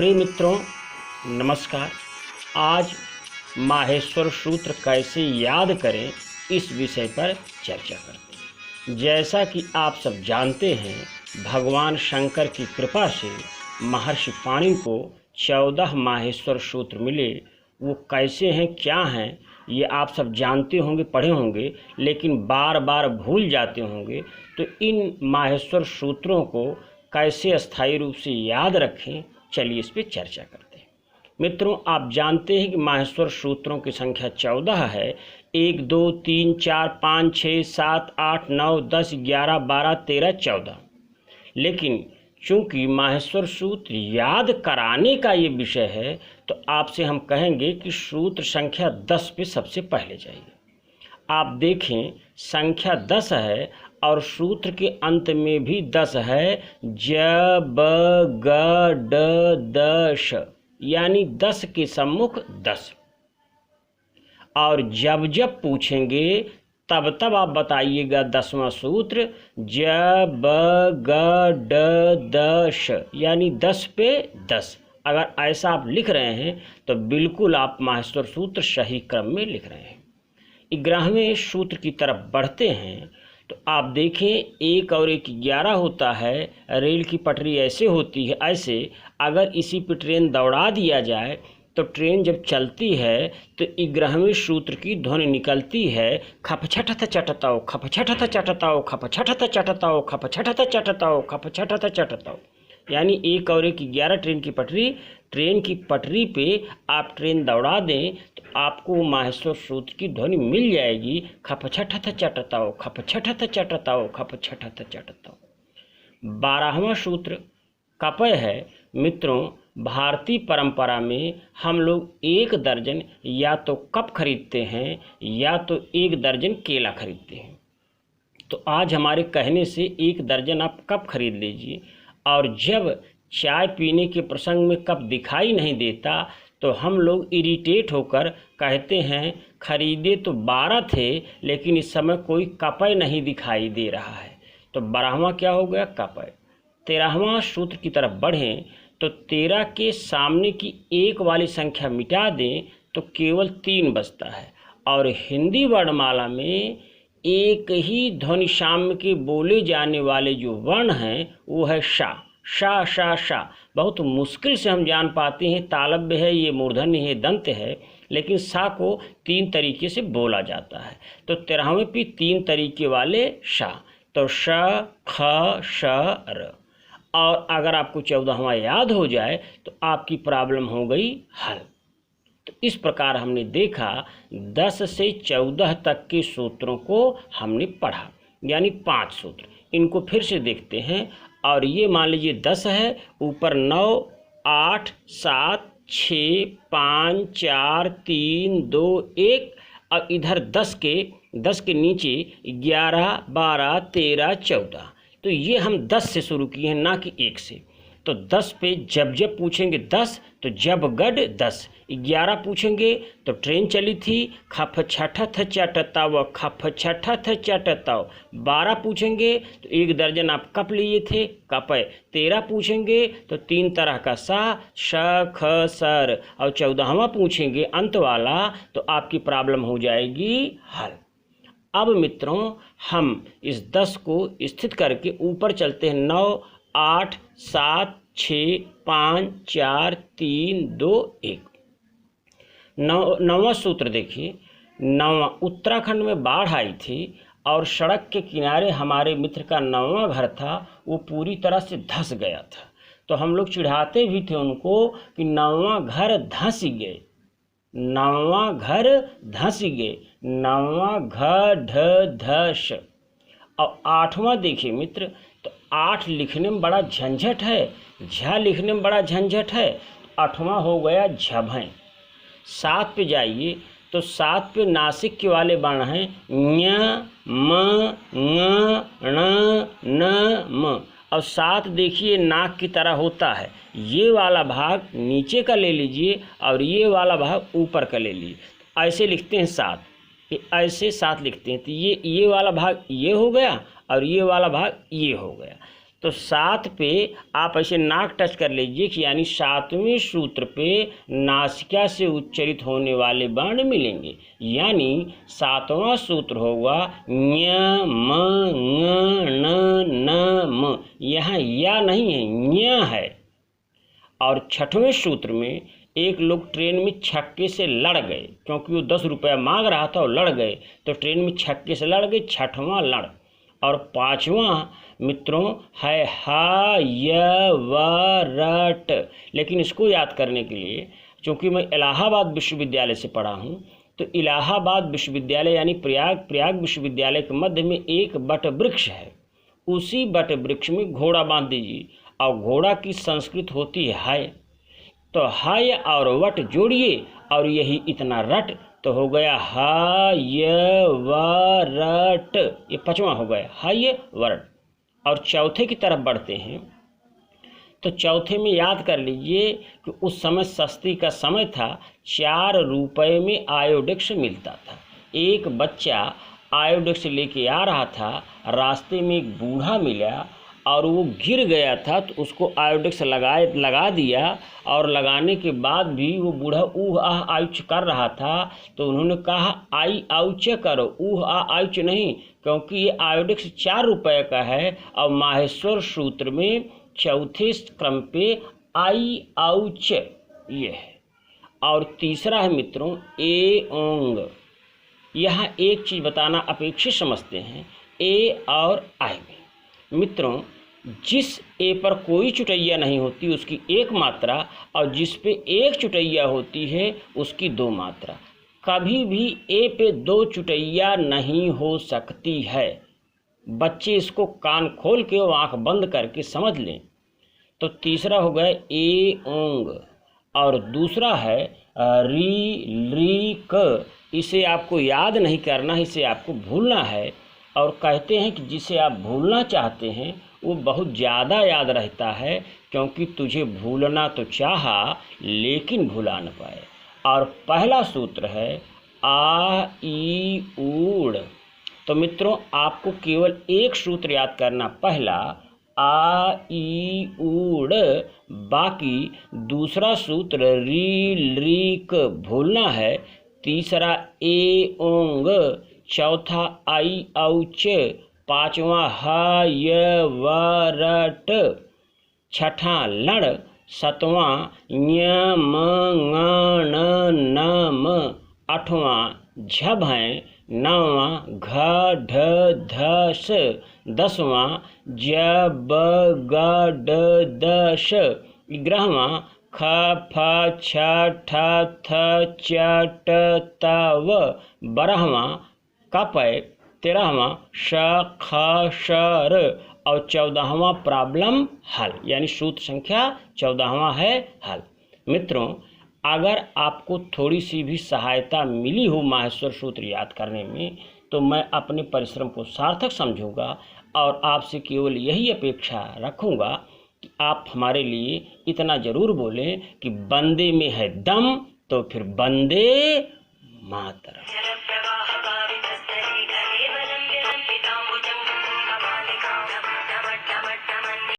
प्रिय मित्रों, नमस्कार। आज माहेश्वर सूत्र कैसे याद करें इस विषय पर चर्चा करते हैं। जैसा कि आप सब जानते हैं, भगवान शंकर की कृपा से महर्षि पाणिनि को 14 माहेश्वर सूत्र मिले। वो कैसे हैं, क्या हैं, ये आप सब जानते होंगे, पढ़े होंगे, लेकिन बार बार भूल जाते होंगे। तो इन माहेश्वर सूत्रों को कैसे अस्थायी रूप से याद रखें, चलिए इस पर चर्चा करते हैं। मित्रों, आप जानते हैं कि माहेश्वर सूत्रों की संख्या 14 है। 1 2 3 4 5 6 7 8 9 10 11 12 13 14। लेकिन चूंकि माहेश्वर सूत्र याद कराने का ये विषय है, तो आपसे हम कहेंगे कि सूत्र संख्या 10 पे सबसे पहले जाइए। आप देखें, संख्या 10 है और सूत्र के अंत में भी 10 है। ज ब ग ड द श, यानी 10 के सम्मुख 10। और जब जब पूछेंगे तब तब आप बताइएगा 10वां सूत्र ज ब ग ड द श, यानी 10 पे 10। अगर ऐसा आप लिख रहे हैं तो बिल्कुल आप माहेश्वर सूत्र सही क्रम में लिख रहे हैं। 11वें सूत्र की तरफ बढ़ते हैं तो आप देखें, 1 और 1 11 होता है। रेल की पटरी ऐसे होती है, ऐसे अगर इसी पे ट्रेन दौड़ा दिया जाए तो ट्रेन जब चलती है तो 11वें सूत्र की ध्वनि निकलती है, खप छठत चटताओ, खप छठत चटताओ, खप छठत चटताओ, खप छठत चटताओ, खप छठत चटताओ। यानी 1 और 1 11 ट्रेन की पटरी पे आप ट्रेन दौड़ा दें तो आपको माहेश्वर सूत्र की ध्वनि मिल जाएगी, खप छठत चटताओ, खप छठत चटताओ, खप छठत चटताओ। 12वां सूत्र कपय है। मित्रों, भारतीय परंपरा में हम लोग 1 दर्जन या तो कप खरीदते हैं या तो 1 दर्जन केला खरीदते हैं। तो आज हमारे कहने से 1 दर्जन आप कप खरीद लीजिए। और जब चाय पीने के प्रसंग में कप दिखाई नहीं देता तो हम लोग इरिटेट होकर कहते हैं, खरीदे तो 12 थे लेकिन इस समय कोई कपय नहीं दिखाई दे रहा है। तो 12वां क्या हो गया? कपय। 13वां सूत्र की तरफ बढ़ें तो 13 के सामने की 1 वाली संख्या मिटा दें तो केवल 3 बचता है। और हिंदी वर्णमाला में एक ही ध्वनि साम्य के बोले जाने वाले जो वर्ण हैं वो है शा। शा शा शा बहुत मुश्किल से हम जान पाते हैं, तालव्य है, ये मूर्धन्य है, दंत है, लेकिन सा को 3 तरीके से बोला जाता है। तो 13वें पे 3 तरीके वाले शा, तो श ख श र। और अगर आपको 14वां याद हो जाए तो आपकी प्रॉब्लम हो गई हल। तो इस प्रकार हमने देखा 10 से 14 तक के सूत्रों को हमने पढ़ा, यानी 5 सूत्र। इनको फिर से देखते हैं। और ये मान लीजिए 10 है, ऊपर 9 8 7 6 5 4 3 2 1, और इधर 10 के नीचे 11 12 13 14। तो ये हम 10 से शुरू किए हैं, ना कि 1 से। तो 10 पे जब जब पूछेंगे 10 तो जब गड 10। 11 पूछेंगे तो ट्रेन चली थी, खप छठथ चटताव, खप छठथ चटताव। 12 पूछेंगे तो 1 दर्जन आप कप लिए थे, कपय। 13 पूछेंगे तो 3 तरह का सा, श ख सर। और 14वां पूछेंगे अंत वाला तो आपकी प्रॉब्लम हो जाएगी हल। अब मित्रों, हम इस 10 को स्थित करके ऊपर चलते हैं। 9 8 7 6 5 4 3 2 1। 9वां सूत्र देखिए। 9वां, उत्तराखंड में बाढ़ आई थी और सड़क के किनारे हमारे मित्र का 9वां घर था, वो पूरी तरह से धंस गया था। तो हम लोग चिढ़ाते भी थे उनको कि 9वां घर धंस गए, 9वां घर धंस गए, 9वां घ ढ धस। और 8वां देखिए मित्र, तो 8 लिखने में बड़ा झंझट है, झ लिखने में बड़ा झंझट है। 8वां हो गया झभें। 7 पे जाइए तो 7 पे नासिक के वाले वर्ण हैं ञ म ङ ण न म। और 7 देखिए नाक की तरह होता है, ये वाला भाग नीचे का ले लीजिए और ये वाला भाग ऊपर का ले लीजिए। ऐसे लिखते हैं 7, ऐसे 7 लिखते हैं। तो ये वाला भाग ये हो गया और ये वाला भाग ये हो गया। तो 7 पे आप ऐसे नाक टच कर लीजिए कि यानी 7वें सूत्र पे नासिका से उच्चरित होने वाले वर्ण मिलेंगे। यानी 7वां सूत्र होगा ञ म ङ न न म। यहाँ या नहीं है, ञ है। और 6वें सूत्र में एक लोग ट्रेन में छक्के से लड़ गए, क्योंकि वो 10 रुपया मांग रहा था और लड़ गए, तो ट्रेन में छक्के से लड़ गए, 6वां लड़। और 5वां मित्रों है हा य व रट। लेकिन इसको याद करने के लिए, चूँकि मैं इलाहाबाद विश्वविद्यालय से पढ़ा हूँ, तो इलाहाबाद विश्वविद्यालय यानी प्रयाग विश्वविद्यालय के मध्य में एक बट वृक्ष है। उसी बट वृक्ष में घोड़ा बांध दीजिए, और घोड़ा की संस्कृत होती है हाय। तो हाय और वट जोड़िए और यही इतना रट, तो हो गया हा य व रट। ये 5वां हो गया हाय वरट। और चौथे की तरफ बढ़ते हैं, तो चौथे में याद कर लीजिए कि उस समय सस्ती का समय था, 4 रुपये में आयोडेक्स मिलता था। एक बच्चा आयोडेक्स लेके आ रहा था, रास्ते में एक बूढ़ा मिला और वो गिर गया था, तो उसको आयोडेक्स लगा दिया। और लगाने के बाद भी वो बूढ़ा ऊह आह आउच कर रहा था, तो उन्होंने कहा आई आउच करो, ऊह आह आउच नहीं, क्योंकि ये आयोडेक्स 4 रुपये का है। और माहेश्वर सूत्र में चौथे क्रम पे आई आउच ये है। और तीसरा है मित्रों ए ओंग। यहाँ एक चीज़ बताना अपेक्षित समझते हैं, ए और आई में मित्रों, जिस ए पर कोई चुटैया नहीं होती उसकी एक मात्रा, और जिस पे एक चुटैया होती है उसकी 2 मात्रा। कभी भी ए पे 2 चुटैया नहीं हो सकती है। बच्चे इसको कान खोल के और आँख बंद करके समझ लें। तो तीसरा हो गया ए ओंग, और दूसरा है री री क। इसे आपको याद नहीं करना, इसे आपको भूलना है। और कहते हैं कि जिसे आप भूलना चाहते हैं वो बहुत ज़्यादा याद रहता है, क्योंकि तुझे भूलना तो चाहा लेकिन भुला न पाए। और पहला सूत्र है आ ई ऊड़। तो मित्रों आपको केवल एक सूत्र याद करना, पहला आ ई ऊड़, बाकी दूसरा सूत्र री रीक भूलना है, तीसरा ए ओंग, चौथा आई औच, 5वां हा य व रट, 6वां लड़, 7वां ञ म ङ न न म, 8वां झब है, 9वां घ ढ ध स, 10वां ज ब ग ड द श, 11वां ख फ छ ठ थ च ट त व, 12वां कपय, 13वां श ख श र, और 14वां प्रॉब्लम हल, यानी सूत्र संख्या 14वां है हल। मित्रों अगर आपको थोड़ी सी भी सहायता मिली हो माहेश्वर सूत्र याद करने में, तो मैं अपने परिश्रम को सार्थक समझूंगा और आपसे केवल यही अपेक्षा रखूंगा कि आप हमारे लिए इतना जरूर बोलें कि बंदे में है दम, तो फिर बंदे मातरम।